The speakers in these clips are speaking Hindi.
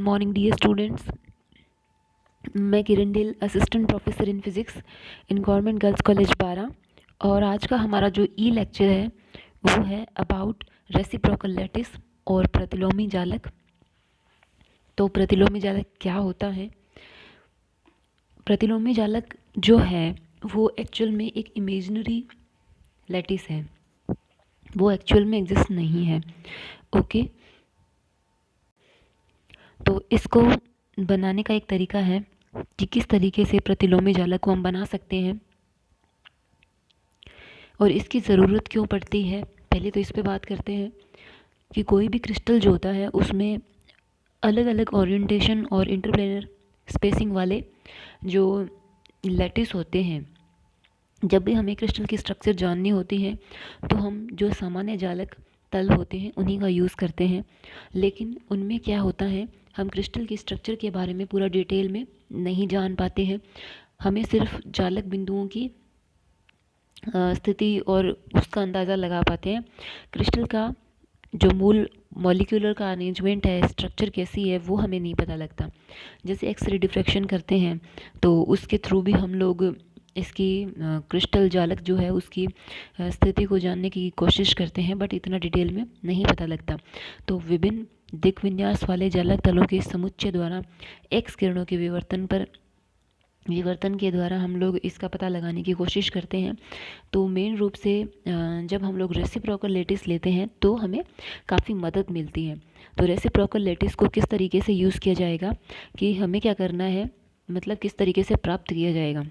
Morning dear students. मैं किरण डिल, assistant professor in physics in government girls college Bara. और आज का हमारा जो लेक्चर है वो है अबाउट रेसिप्रोकल लैटिस और प्रतिलोमी जालक। तो प्रतिलोमी जालक क्या होता है? प्रतिलोमी जालक जो है वो एक्चुअल में एक इमेजिनरी लैटिस है, वो एक्चुअल में एग्जिस्ट नहीं है। ओके, तो इसको बनाने का एक तरीका है कि किस तरीके से प्रतिलोमी जालक को हम बना सकते हैं और इसकी ज़रूरत क्यों पड़ती है। पहले तो इस पे बात करते हैं कि कोई भी क्रिस्टल जो होता है उसमें अलग अलग ओरिएंटेशन और इंटरप्लेनर स्पेसिंग वाले जो लैटिस होते हैं। जब भी हमें क्रिस्टल की स्ट्रक्चर जाननी होती है तो हम जो सामान्य जालक तल होते हैं उन्हीं का यूज़ करते हैं, लेकिन उनमें क्या होता है हम क्रिस्टल की स्ट्रक्चर के बारे में पूरा डिटेल में नहीं जान पाते हैं। हमें सिर्फ जालक बिंदुओं की स्थिति और उसका अंदाज़ा लगा पाते हैं। क्रिस्टल का जो मूल मॉलिक्यूलर का अरेंजमेंट है, स्ट्रक्चर कैसी है, वो हमें नहीं पता लगता। जैसे एक्सरे डिफ्रैक्शन करते हैं तो उसके थ्रू भी हम लोग इसकी क्रिस्टल जालक जो है उसकी स्थिति को जानने की कोशिश करते हैं, बट इतना डिटेल में नहीं पता लगता। तो विभिन्न दिक् विन्यास वाले जालक तलों के समुच्चय द्वारा एक्स किरणों के विवर्तन के द्वारा हम लोग इसका पता लगाने की कोशिश करते हैं। तो मेन रूप से जब हम लोग रेसिप्रोकल लैटिस लेते हैं तो हमें काफ़ी मदद मिलती है। तो रेसिप्रोकल लैटिस को किस तरीके से यूज़ किया जाएगा कि हमें क्या करना है, मतलब किस तरीके से प्राप्त किया जाएगा।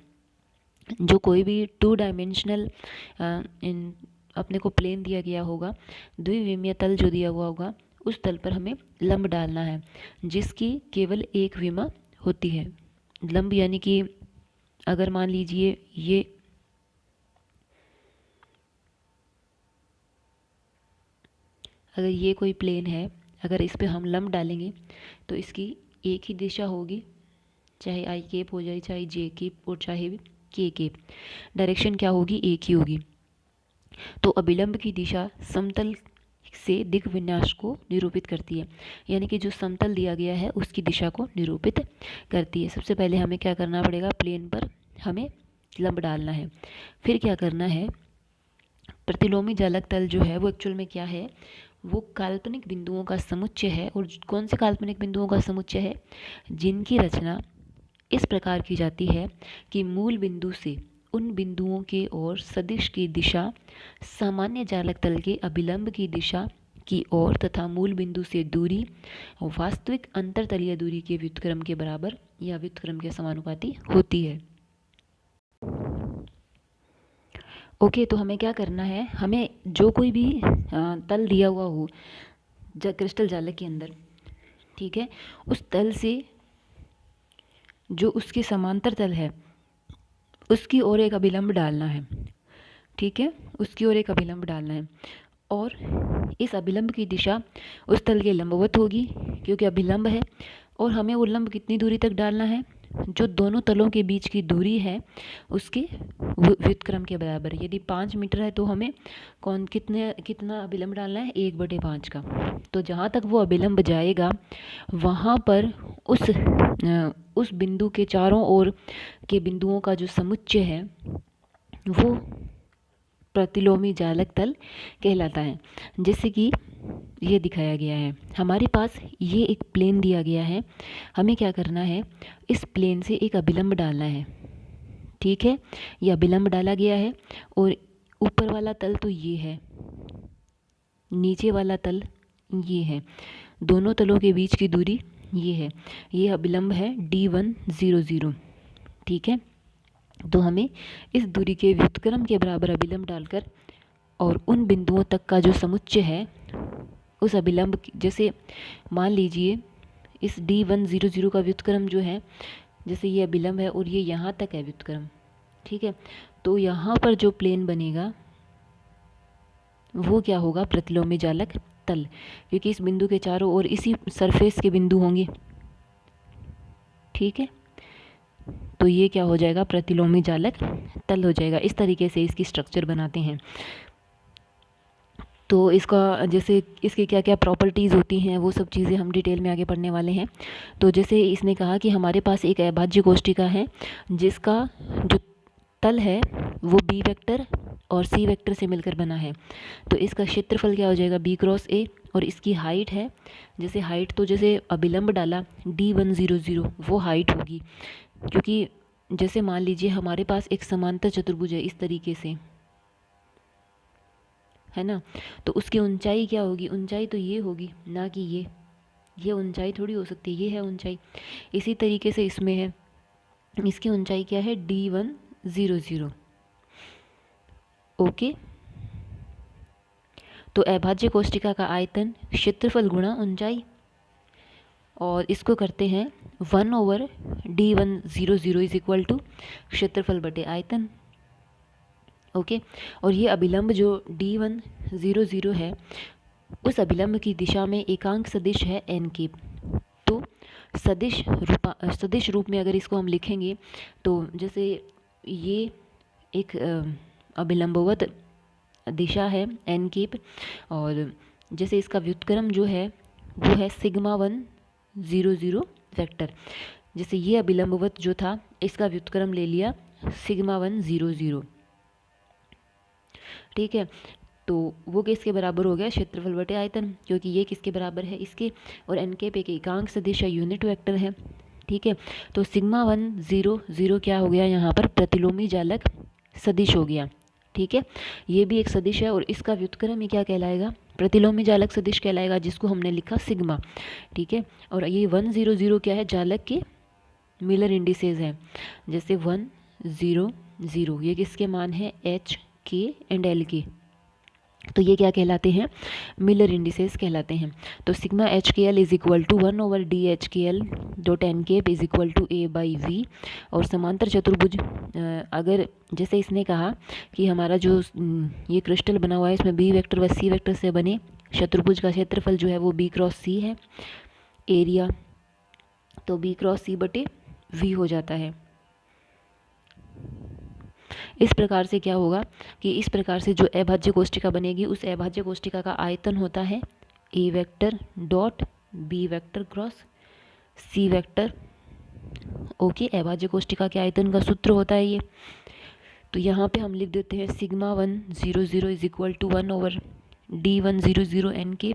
जो कोई भी 2 डायमेंशनल इन अपने को प्लेन दिया गया होगा, द्विविमीय तल जो दिया हुआ होगा, उस तल पर हमें लंब डालना है जिसकी केवल एक विमा होती है। लंब यानी कि अगर मान लीजिए ये अगर ये कोई प्लेन है, अगर इस पे हम लंब डालेंगे तो इसकी एक ही दिशा होगी, चाहे आई केप हो जाए, चाहे जे केप और चाहे भी के केप, डायरेक्शन क्या होगी, एक ही होगी। तो अभिलंब की दिशा समतल से दिक् विन्यास को निरूपित करती है, यानी कि जो समतल दिया गया है उसकी दिशा को निरूपित करती है। सबसे पहले हमें क्या करना पड़ेगा, प्लेन पर हमें लंब डालना है। फिर क्या करना है, प्रतिलोमी जालक तल जो है वो एक्चुअल में क्या है, वो काल्पनिक बिंदुओं का समुच्चय है। और कौन से काल्पनिक बिंदुओं का समुच्चय है, जिनकी रचना इस प्रकार की जाती है कि मूल बिंदु से उन बिंदुओं के ओर सदिश की दिशा सामान्य जालक तल के अभिलंब की दिशा की ओर तथा मूल बिंदु से दूरी वास्तविक अंतरतलीय दूरी के व्युत्क्रम के बराबर या व्युत्क्रम के समानुपाती होती है। ओके, तो हमें क्या करना है, हमें जो कोई भी तल दिया हुआ हो क्रिस्टल जालक के अंदर, ठीक है, उस तल से जो उसके समांतर तल है उसकी ओर एक अभिलंब डालना है। ठीक है, उसकी ओर एक अभिलंब डालना है और इस अभिलंब की दिशा उस तल के लंबवत होगी क्योंकि अभिलंब है। और हमें वो लंब कितनी दूरी तक डालना है, जो दोनों तलों के बीच की दूरी है उसके व्युत्क्रम के बराबर। यदि 5 मीटर है तो हमें कितना अभिलंब डालना है, 1/5 का। तो जहाँ तक वो अभिलंब जाएगा वहाँ पर उस बिंदु के चारों ओर के बिंदुओं का जो समुच्चय है वो प्रतिलोमी जालक तल कहलाता है। जैसे कि ये दिखाया गया है, हमारे पास ये एक प्लेन दिया गया है, हमें क्या करना है, इस प्लेन से एक अभिलंब डालना है। ठीक है, ये अभिलंब डाला गया है और ऊपर वाला तल तो ये है, नीचे वाला तल ये है, दोनों तलों के बीच की दूरी ये है, ये अभिलंब है D1 0 0। ठीक है, तो हमें इस दूरी के व्युत्क्रम के बराबर अभिलंब डालकर और उन बिंदुओं तक का जो समुच्चय है उस अभिलंब, जैसे मान लीजिए इस D1 0 0 का व्युत्क्रम जो है, जैसे ये अभिलंब है और ये यहाँ तक है व्युत्क्रम। ठीक है, तो यहाँ पर जो प्लेन बनेगा वो क्या होगा, प्रतिलोमी जालक तल, क्योंकि इस बिंदु के चारों ओर इसी सरफेस के बिंदु होंगे। ठीक है, तो ये क्या हो जाएगा, प्रतिलोमी जालक तल हो जाएगा। इस तरीके से इसकी स्ट्रक्चर बनाते हैं। तो इसका जैसे इसकी क्या क्या प्रॉपर्टीज़ होती हैं वो सब चीज़ें हम डिटेल में आगे पढ़ने वाले हैं। तो जैसे इसने कहा कि हमारे पास एक अभाज्य कोष्ठिका है जिसका जो तल है वो बी वेक्टर और सी वेक्टर से मिलकर बना है। तो इसका क्षेत्रफल क्या हो जाएगा, बी क्रॉस ए, और इसकी हाइट है, जैसे हाइट तो जैसे अभिलंब डाला D100 वो हाइट होगी, क्योंकि जैसे मान लीजिए हमारे पास एक समांतर चतुर्भुज है इस तरीके से, है ना, तो उसकी ऊंचाई क्या होगी, ऊंचाई तो ये होगी, ना कि ये ऊंचाई थोड़ी हो सकती है, ये है ऊंचाई। इसी तरीके से इसमें है, इसकी ऊंचाई क्या है, D100। ओके, तो अभाज्य कोष्ठिका का आयतन क्षेत्रफल गुणा ऊंचाई, और इसको करते हैं 1/D100 इज इक्वल टू क्षेत्रफल बटे आयतन। ओके, और ये अभिलंब जो D100 है उस अभिलंब की दिशा में एकांक सदिश है n क्यूब। तो सदिश रूप में अगर इसको हम लिखेंगे तो जैसे ये एक अभिलंबवत दिशा है n क्यूब, और जैसे इसका व्युत्क्रम जो है वो है σ100 वेक्टर। जैसे ये अभिलंबवत जो था इसका व्युत्क्रम ले लिया σ100, ठीक है। तो वो किसके बराबर हो गया, क्षेत्रफल बटे आयतन, क्योंकि ये किसके बराबर है, इसके, और एन के पे एकांक सदिश है, यूनिट वेक्टर है, ठीक है। तो σ100 क्या हो गया यहाँ पर, प्रतिलोमी जालक सदिश हो गया, ठीक है। ये भी एक सदिश है और इसका व्युत्क्रम ही क्या कहलाएगा, प्रतिलोमी जालक सदिश कहलाएगा, जिसको हमने लिखा सिग्मा, ठीक है। और ये 100 क्या है, जालक के मिलर इंडिसेज हैं, जैसे 100 ये किसके मान है, एच के एंड एल के, तो ये क्या कहलाते हैं, मिलर इंडिसेस कहलाते हैं। तो sigma h k l is equal to 1/D(HKL) dot n cap is equal to A/V। और समांतर चतुर्भुज अगर जैसे इसने कहा कि हमारा जो ये क्रिस्टल बना हुआ है इसमें बी वेक्टर व सी वेक्टर से बने चतुर्भुज का क्षेत्रफल जो है वो B क्रॉस C है, एरिया तो B क्रॉस C बटे V हो जाता है। इस प्रकार से क्या होगा कि इस प्रकार से जो अभाज्य कोष्ठिका बनेगी उस अभाज्य कोष्ठिका का आयतन होता है a vector dot b vector cross c vector. Okay, अभाज्य कोष्ठिका के आयतन का सूत्र होता है ये। तो यहाँ पे हम लिख देते हैं σ100 is equal to 1/D100 n के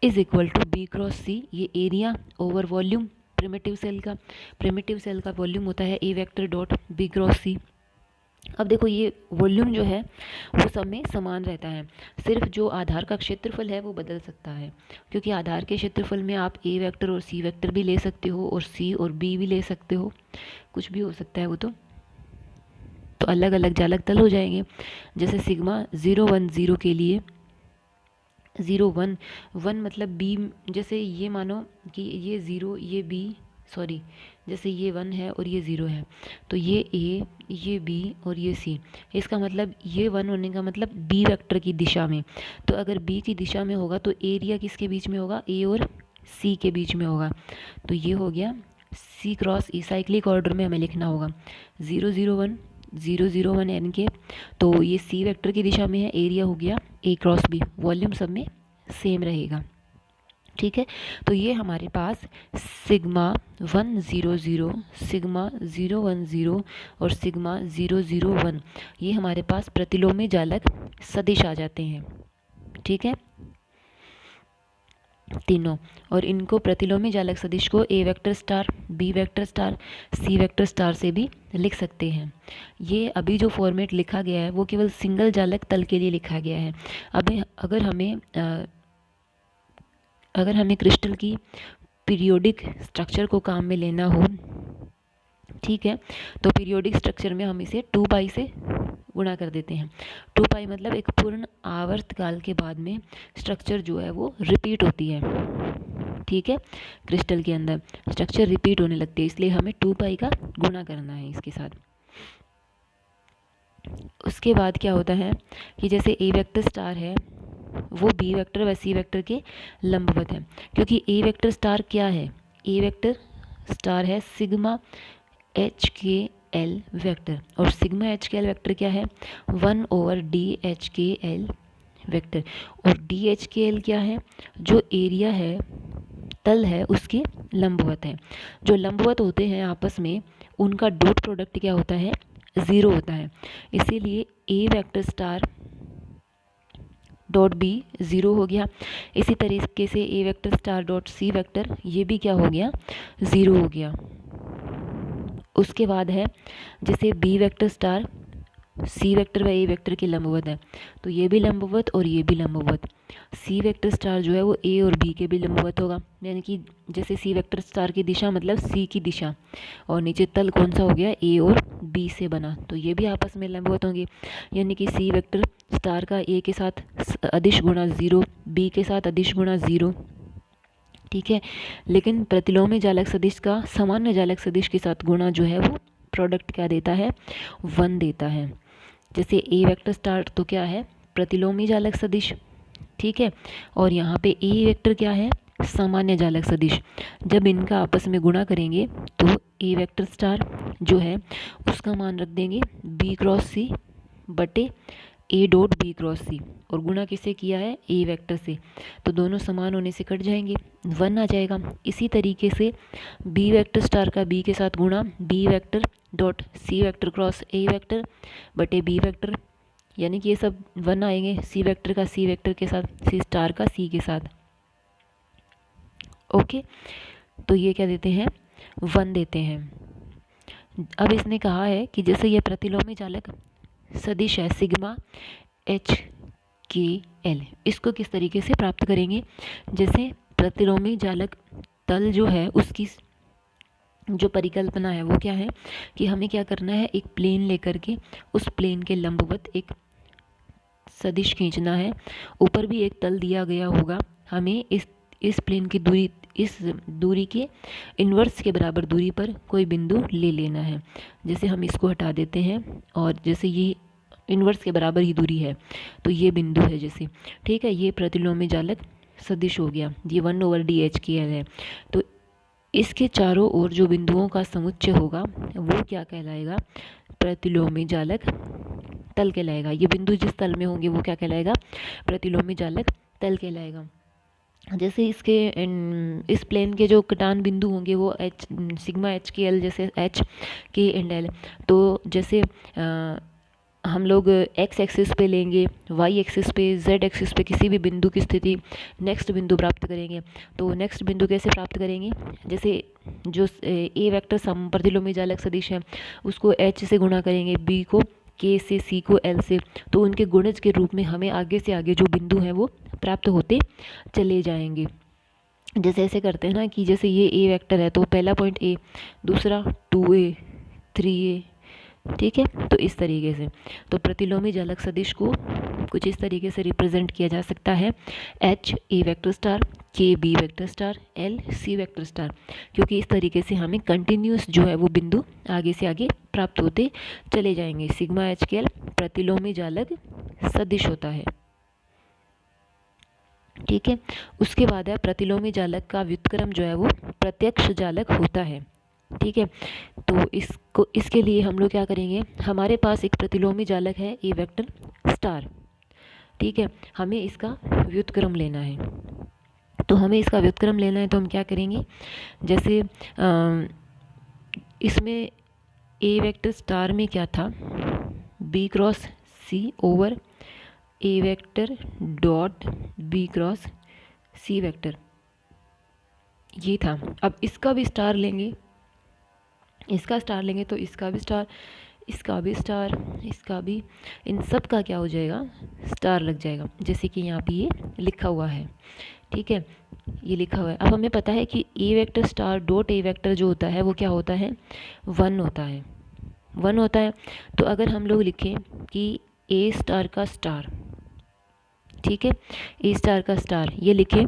is equal to b cross c, ये area over volume primitive cell का वॉल्यूम होता है a vector dot b cross c. अब देखो ये वॉल्यूम जो है वो सब में समान रहता है, सिर्फ जो आधार का क्षेत्रफल है वो बदल सकता है, क्योंकि आधार के क्षेत्रफल में आप ए वेक्टर और सी वेक्टर भी ले सकते हो और सी और बी भी ले सकते हो, कुछ भी हो सकता है वो तो अलग अलग जालक तल हो जाएंगे। जैसे σ010 के लिए 0 1 मतलब बी, जैसे ये मानो कि ये 0 ये बी, सॉरी जैसे ये 1 है और ये 0 है, तो ये ए ये बी और ये सी, इसका मतलब ये 1 होने का मतलब बी वेक्टर की दिशा में, तो अगर बी की दिशा में होगा तो एरिया किसके बीच में होगा, ए और सी के बीच में होगा। तो ये हो गया सी क्रॉस ई, साइक्लिक ऑर्डर में हमें लिखना होगा 0 0 1 0 0 1 एन के, तो ये सी वेक्टर की दिशा में है, एरिया हो गया ए क्रॉस बी, वॉल्यूम सब में सेम रहेगा, ठीक है। तो ये हमारे पास σ100 σ010 और σ001 ये हमारे पास प्रतिलोमी जालक सदिश आ जाते हैं, ठीक है, तीनों। और इनको प्रतिलोमी जालक सदिश को a vector star b vector star c vector star से भी लिख सकते हैं। ये अभी जो फॉर्मेट लिखा गया है वो केवल सिंगल जालक तल के लिए लिखा गया है। अभी अगर हमें क्रिस्टल की पीरियोडिक स्ट्रक्चर को काम में लेना हो, ठीक है, तो पीरियोडिक स्ट्रक्चर में हम इसे 2 पाई से गुणा कर देते हैं। 2 पाई मतलब एक पूर्ण आवर्त काल के बाद में स्ट्रक्चर जो है वो रिपीट होती है, ठीक है, क्रिस्टल के अंदर स्ट्रक्चर रिपीट होने लगती है, इसलिए हमें 2 पाई का गुणा करना है इसके साथ। उसके बाद क्या होता है कि जैसे ए वेक्टर स्टार है वो बी वेक्टर व सी वेक्टर के लंबवत है, क्योंकि ए वेक्टर स्टार क्या है, ए वेक्टर स्टार है सिग्मा HKL वेक्टर, और सिग्मा HKL वेक्टर क्या है 1/D HKL वेक्टर। और DHKL क्या है, जो एरिया है, तल है, उसके लंबवत है। जो लंबवत होते हैं आपस में, उनका डॉट प्रोडक्ट क्या होता है, 0 होता है। इसीलिए A vector star dot b 0 हो गया। इसी तरीके से A vector star dot C vector, ये भी क्या हो गया, 0 हो गया। उसके बाद है जैसे B vector star C vector व A वेक्टर के लंबवत है, तो ये भी लंबवत और ये भी लंबवत। C वेक्टर स्टार जो है वो A और B के भी लंबवत होगा, यानी कि जैसे C वेक्टर स्टार की दिशा मतलब C की दिशा, और नीचे तल कौन सा हो गया, A और B से बना, तो ये भी आपस में लंबवत होंगे। यानी कि C वेक्टर स्टार का A के साथ अदिश गुणा 0, B के साथ अदिश गुणा 0, ठीक है। लेकिन प्रतिलोमी जालक सदिश का सामान्य जालक सदिश के साथ गुणा जो है वो प्रोडक्ट क्या देता है, 1 देता है। जैसे A वेक्टर स्टार तो क्या है, प्रतिलोमी जालक सदिश, ठीक है। और यहाँ पे A वेक्टर क्या है, सामान्य जालक सदिश। जब इनका आपस में गुणा करेंगे तो A वेक्टर स्टार जो है उसका मान रख देंगे B क्रॉस C बटे A dot B cross C, और गुणा किससे किया है, A वेक्टर से, तो दोनों समान होने से कट जाएंगे, 1 आ जाएगा। इसी तरीके से B वेक्टर स्टार का B के साथ गुणा B vector dot C vector cross A vector बटे B वेक्टर, यानी कि ये सब 1 आएंगे, C वेक्टर का C वेक्टर के साथ, C स्टार का C के साथ। ओके, तो ये क्या देते हैं, 1 देते हैं। अब इसने कहा है कि जैसे ये प्रतिलोमी जालक सदिश है सिग्मा HKL, इसको किस तरीके से प्राप्त करेंगे। जैसे प्रतिलोमी जालक तल जो है उसकी जो परिकल्पना है वो क्या है कि हमें क्या करना है, एक प्लेन लेकर के उस प्लेन के लंबवत एक सदिश खींचना है। ऊपर भी एक तल दिया गया होगा, हमें इस प्लेन की दूरी, इस दूरी के इन्वर्स के बराबर दूरी पर कोई बिंदु ले लेना है। जैसे हम इसको हटा देते हैं, और जैसे ये इन्वर्स के बराबर ही दूरी है, तो ये बिंदु है जैसे, ठीक है। ये प्रतिलोमी जालक सदिश हो गया, ये 1/DHKL है। तो इसके चारों ओर जो बिंदुओं का समुच्चय होगा वो क्या कहलाएगा, प्रतिलोमी जालक तल कहलाएगा। ये बिंदु जिस तल में होंगे वो क्या कहलाएगा, प्रतिलोमी जालक तल कहलाएगा। जैसे इसके इस प्लेन के जो कटान बिंदु होंगे वो H सिग्मा HKL, जैसे H K एंड L, तो जैसे हम लोग X एक्सिस पे लेंगे, Y एक्सिस पे, Z एक्सिस पे किसी भी बिंदु की स्थिति, नेक्स्ट बिंदु प्राप्त करेंगे। तो नेक्स्ट बिंदु कैसे प्राप्त करेंगे, जैसे जो A वेक्टर प्रतिलोमी जालक सदिश है उसको H से गुणा करेंगे, B को K से, C को L से, तो उनके गुणज के रूप में हमें आगे से आगे जो बिंदु हैं वो प्राप्त होते चले जाएंगे। जैसे ऐसे करते हैं ना कि जैसे ये A वेक्टर है तो पहला पॉइंट A, दूसरा 2A, 3A, ठीक है। तो इस तरीके से तो प्रतिलोमी जालक सदिश को कुछ इस तरीके से रिप्रेजेंट किया जा सकता है, H A vector star, K B vector star, L C vector star, क्योंकि इस तरीके से हमें कंटिन्यूस जो है वो बिंदु आगे से आगे प्राप्त होते चले जाएंगे। सिग्मा HKL प्रतिलोमी जालक सदिश होता है, ठीक है। उसके बाद है प्रतिलोमी जालक का व्युत्क्रम जो है वो प्रत्यक्ष जालक होता है, ठीक है। तो इसके लिए हम लोग क्या करेंगे, हमारे पास एक प्रतिलोमी जालक है A वेक्टर स्टार, ठीक है। हमें इसका व्युत्क्रम लेना है, तो हमें इसका व्युत्क्रम लेना है तो हम क्या करेंगे, जैसे इसमें A वेक्टर स्टार में क्या था, B cross C over A vector dot B cross C vector, ये था। अब इसका भी स्टार लेंगे, इसका स्टार लेंगे तो इसका भी स्टार, इसका भी स्टार, इसका भी, इन सब का क्या हो जाएगा, स्टार लग जाएगा, जैसे कि यहाँ पे ये लिखा हुआ है, ठीक है। ये लिखा हुआ है। अब हमें पता है कि A vector star dot A vector जो होता है वो क्या होता है, 1 होता है, 1 होता है। तो अगर हम लोग लिखें कि A स्टार का स्टार, ठीक है, A स्टार का स्टार ये लिखें,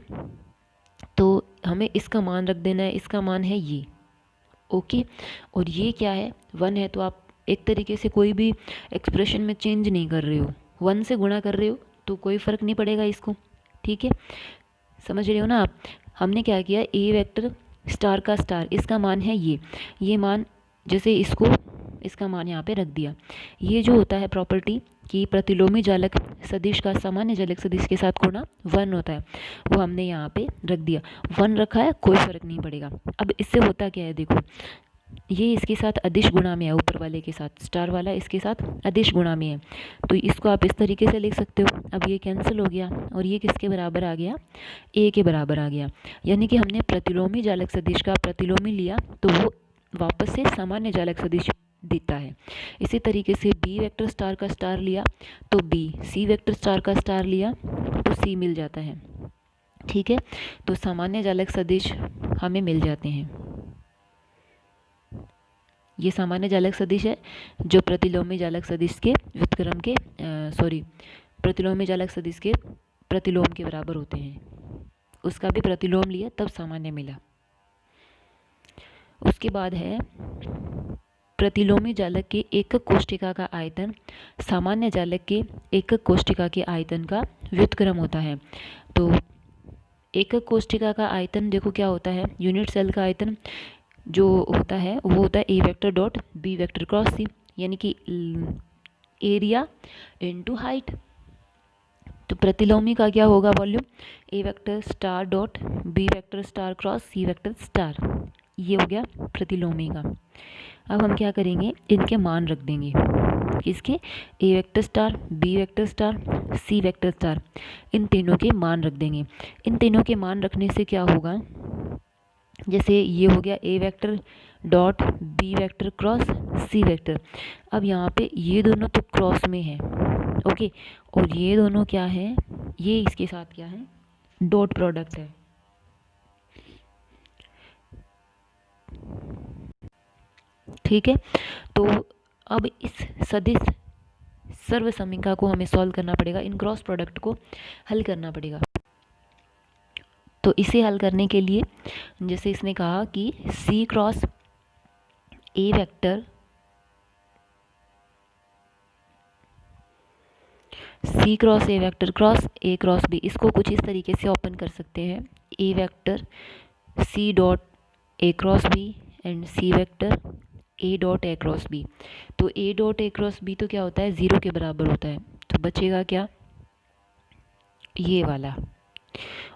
तो हमें इसका मान रख देना है, इसका मान है ये, ओके। और ये क्या है, 1 है, तो आप एक तरीके से कोई भी एक्सप्रेशन में चेंज नहीं कर रहे हो, 1 से गुणा कर रहे हो तो कोई फ़र्क नहीं पड़ेगा इसको, ठीक है। समझ रहे हो ना आप। हमने क्या किया, A वेक्टर स्टार का स्टार, इसका मान है ये मान, जैसे इसको इसका मान यहाँ पे रख दिया। ये जो होता है प्रॉपर्टी कि प्रतिलोमी जालक सदिश का सामान्य जालक सदिश के साथ गुणा 1 होता है, वो हमने यहाँ पे रख दिया। 1 रखा है, कोई फ़र्क नहीं पड़ेगा। अब इससे होता क्या है, देखो ये इसके साथ अदिश गुणा में है, ऊपर वाले के साथ स्टार वाला इसके साथ अदिश गुणा में है, तो इसको आप इस तरीके से लिख सकते हो। अब ये कैंसिल हो गया और ये किसके बराबर आ गया, ए के बराबर आ गया। यानी कि हमने प्रतिलोमी जालक सदिश का प्रतिलोमी लिया तो वो वापस से सामान्य जालक सदिश देता है। इसी तरीके से बी वेक्टर स्टार का स्टार लिया तो बी, सी वेक्टर स्टार का स्टार लिया तो सी मिल जाता है। ठीक है, तो सामान्य जालक सदिश हमें मिल जाते हैं। ये सामान्य जालक सदिश है जो प्रतिलोमी जालक सदिश के व्युत्क्रम के प्रतिलोमी जालक सदिश के प्रतिलोम के बराबर होते हैं। उसका भी प्रतिलोम लिया तब सामान्य मिला। उसके बाद है प्रतिलोमी जालक के एकक कोष्ठिका का आयतन सामान्य जालक के एकक कोष्ठिका के आयतन का व्युत्क्रम होता है। तो एकक कोष्ठिका का आयतन देखो क्या होता है, यूनिट सेल का आयतन जो होता है वो होता है a vector dot b vector cross c, यानी कि एरिया इनटू हाइट। तो प्रतिलोमी का क्या होगा volume, a vector star dot b vector star cross c vector star, ये हो गया प्रतिलोमी का। अब हम क्या करेंगे, इनके मान रख देंगे, किसके, a vector star b vector star c vector star, इन तीनों के मान रख देंगे। इन तीनों के मान रखने से क्या होगा, जैसे ये हो गया a vector dot b vector cross c vector. अब यहाँ पे ये दोनों तो क्रॉस में है, ओके, और ये दोनों क्या है, ये इसके साथ क्या है, डॉट प्रोडक्ट है। ठीक है, तो अब इस सदिश सर्वसमीका को हमें सॉल्व करना पड़ेगा, इन क्रॉस प्रोडक्ट को हल करना पड़ेगा। तो इसे हल करने के लिए जैसे इसने कहा कि c cross a vector c cross a vector cross a cross b, इसको कुछ इस तरीके से ओपन कर सकते हैं, a vector c dot a cross b and c vector a dot a cross b. तो a dot a cross b तो क्या होता है, 0 के बराबर होता है, तो बचेगा क्या, ये वाला।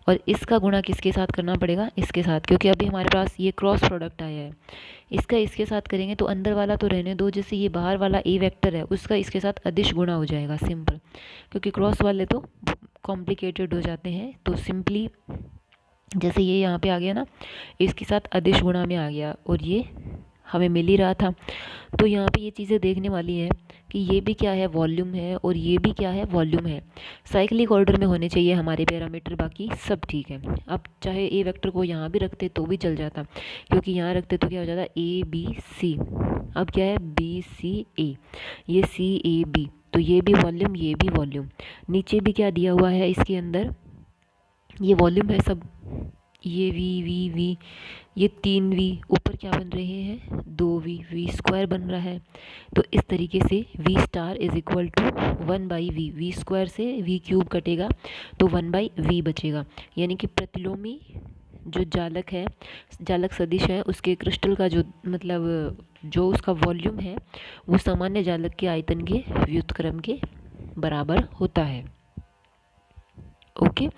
और इसका गुणा किसके साथ करना पड़ेगा, इसके साथ, क्योंकि अभी हमारे पास ये क्रॉस प्रोडक्ट आया है। इसका इसके साथ करेंगे तो अंदर वाला तो रहने दो, जैसे ये बाहर वाला ए वेक्टर है उसका इसके साथ अदिश गुणा हो जाएगा, सिंपल, क्योंकि क्रॉस वाले तो कॉम्प्लिकेटेड हो जाते हैं। तो सिंपली जैसे ये यहाँ पे आ गया ना, इसके साथ अदिश गुणा में आ गया और ये हमें मिल ही रहा था। तो यहाँ पे ये चीज़ें देखने वाली हैं कि ये भी क्या है, वॉल्यूम है, और ये भी क्या है, वॉल्यूम है। साइक्लिक ऑर्डर में होने चाहिए हमारे पैरामीटर, बाकी सब ठीक है। अब चाहे ए वेक्टर को यहाँ भी रखते तो भी चल जाता, क्योंकि यहाँ रखते तो क्या हो जाता, ए बी सी, अब क्या है बी सी ए, ये सी ए बी, तो ये भी वॉल्यूम ये भी वॉल्यूम। नीचे भी क्या दिया हुआ है इसके अंदर, ये वॉल्यूम है सब, ये वी वी वी, ये 3 वी, ऊपर क्या बन रहे हैं 2 वी, वी स्क्वायर बन रहा है। तो इस तरीके से v star is equal to 1 by v, v square से वी क्यूब कटेगा तो 1 बाई वी बचेगा। यानी कि प्रतिलोमी जो जालक है, जालक सदिश है, उसके क्रिस्टल का जो मतलब जो उसका वॉल्यूम है वो सामान्य जालक के आयतन के व्युत्क्रम के बराबर होता है। ओके,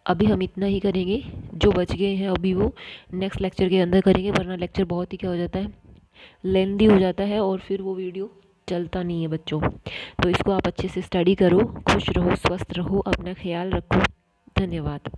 अभी हम इतना ही करेंगे, जो बच गए हैं अभी वो नेक्स्ट लेक्चर के अंदर करेंगे, वरना लेक्चर बहुत ही क्या हो जाता है, लेंदी हो जाता है और फिर वो वीडियो चलता नहीं है बच्चों। तो इसको आप अच्छे से स्टडी करो, खुश रहो, स्वस्थ रहो, अपना ख्याल रखो। धन्यवाद।